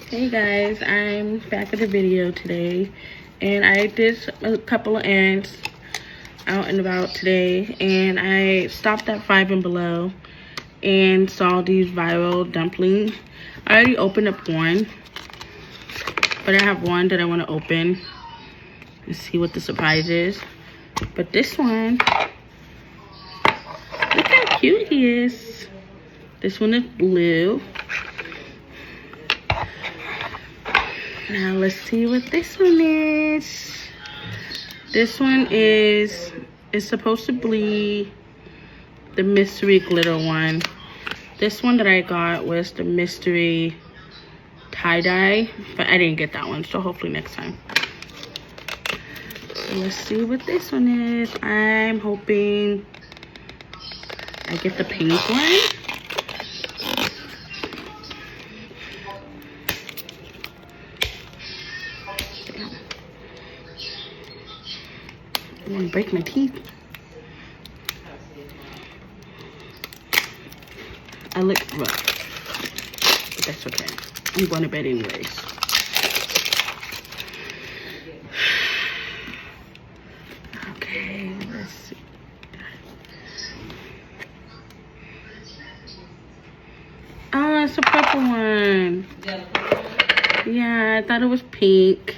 Hey guys, I'm back with a video today, and I did a couple of errands out and about today, and I stopped at Five and Below and saw these viral dumplings. I already opened up one, but I have one that I want to open and see what the surprise is. But this one, look how cute he is. This one is blue. Now let's see what this one is. This one is supposed to be the mystery glitter one. This one that I got was the mystery tie-dye, but I didn't get that one, so hopefully next time. So let's see what this one is. I'm hoping I get the pink one. I want to break my teeth. I look rough, but that's okay. I'm going to bed anyways. Okay, let's see. Oh, it's a purple one. Yeah, I thought it was pink,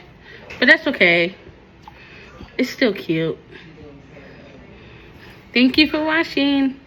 but that's okay. It's still cute. Thank you for watching.